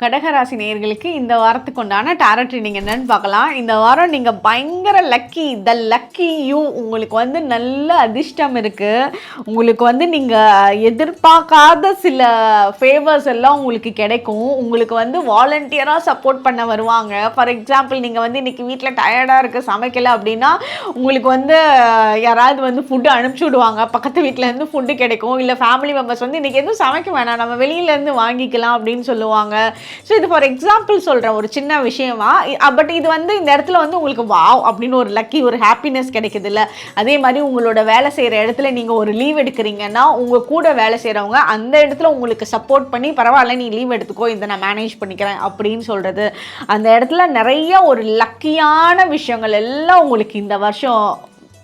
கடகராசி நேயர்களுக்கு இந்த வாரத்துக்கு உண்டான டாரட் ரீடிங் என்னன்னு பார்க்கலாம். இந்த வாரம் நீங்கள் பயங்கர லக்கி, த லக்கி யூ. உங்களுக்கு வந்து நல்ல அதிர்ஷ்டம் இருக்குது. உங்களுக்கு வந்து நீங்கள் எதிர்பார்க்காத சில ஃபேவர்ஸ் எல்லாம் உங்களுக்கு கிடைக்கும். உங்களுக்கு வந்து வாலண்டியராக சப்போர்ட் பண்ண வருவாங்க. ஃபார் எக்ஸாம்பிள், நீங்கள் வந்து இன்றைக்கி வீட்டில் டயர்டாக இருக்குது, சமைக்கலை அப்படின்னா உங்களுக்கு வந்து யாராவது வந்து ஃபுட்டு அனுப்பிச்சி விடுவாங்க. பக்கத்து வீட்டிலேருந்து ஃபுட்டு கிடைக்கும். இல்லை ஃபேமிலி மெம்பர்ஸ் வந்து இன்றைக்கி எதுவும் சமைக்க வேணாம், நம்ம வெளியிலேருந்து வாங்கிக்கலாம் அப்படின்னு சொல்லுவாங்க. ஸோ இது ஃபார் எக்ஸாம்பிள் சொல்கிறேன், ஒரு சின்ன விஷயமா. பட் இது வந்து இந்த இடத்துல வந்து உங்களுக்கு வாவ் அப்படின்னு ஒரு லக்கி, ஒரு ஹாப்பினஸ் கிடைக்குது இல்லை. அதே மாதிரி உங்களோட வேலை செய்கிற இடத்துல நீங்கள் ஒரு லீவ் எடுக்கிறீங்கன்னா உங்கள் கூட வேலை செய்கிறவங்க அந்த இடத்துல உங்களுக்கு சப்போர்ட் பண்ணி, பரவாயில்ல நீ லீவ் எடுத்துக்கோ, இதை நான் மேனேஜ் பண்ணிக்கிறேன் அப்படின்னு சொல்கிறது. அந்த இடத்துல நிறைய ஒரு லக்கியான விஷயங்கள் எல்லாம் உங்களுக்கு இந்த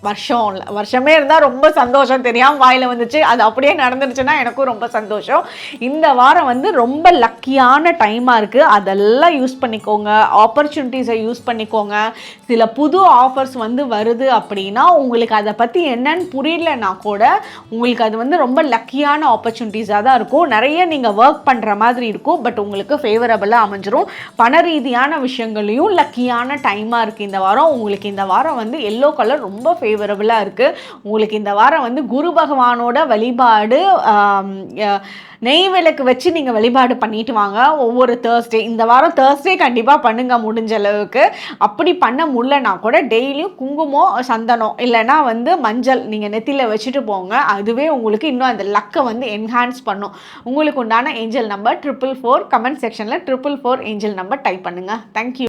வருஷமே இருந்தால் ரொம்ப சந்தோஷம். தெரியாமல் வாயில் வந்துச்சு, அது அப்படியே நடந்துருச்சுன்னா எனக்கும் ரொம்ப சந்தோஷம். இந்த வாரம் வந்து ரொம்ப லக்கியான டைமாக இருக்குது. அதெல்லாம் யூஸ் பண்ணிக்கோங்க, ஆப்பர்ச்சுனிட்டிஸை யூஸ் பண்ணிக்கோங்க. சில புது ஆஃபர்ஸ் வந்து வருது அப்படின்னா உங்களுக்கு அதை பற்றி என்னன்னு புரியலன்னா கூட உங்களுக்கு அது வந்து ரொம்ப லக்கியான ஆப்பர்ச்சுனிட்டிஸாக தான் இருக்கும். நிறைய நீங்கள் ஒர்க் பண்ணுற மாதிரி இருக்கும், பட் உங்களுக்கு ஃபேவரபுளாக அமைஞ்சிரும். பண ரீதியான விஷயங்களையும் லக்கியான டைமாக இருக்குது இந்த வாரம். உங்களுக்கு இந்த வாரம் வந்து எல்லோ கலர் ரொம்ப ஃபேவரபுளாக இருக்குது. உங்களுக்கு இந்த வாரம் வந்து குரு பகவானோட வழிபாடு, நெய் விளக்கு வச்சு நீங்கள் வழிபாடு பண்ணிட்டு வாங்க ஒவ்வொரு தேர்ஸ்டே. இந்த வாரம் தேர்ஸ்டே கண்டிப்பாக பண்ணுங்க முடிஞ்ச அளவுக்கு. அப்படி பண்ண முடியலனா கூட டெய்லியும் குங்குமம், சந்தனம் இல்லைனா வந்து மஞ்சள் நீங்கள் நெத்தியில் வச்சுட்டு போங்க. அதுவே உங்களுக்கு இன்னும் அந்த லக்கை வந்து என்ஹான்ஸ் பண்ணும். உங்களுக்கு உண்டான ஏஞ்சல் நம்பர் 444. கமெண்ட் செக்ஷனில் 444 ஏஞ்சல் நம்பர் டைப் பண்ணுங்கள். தேங்க்யூ.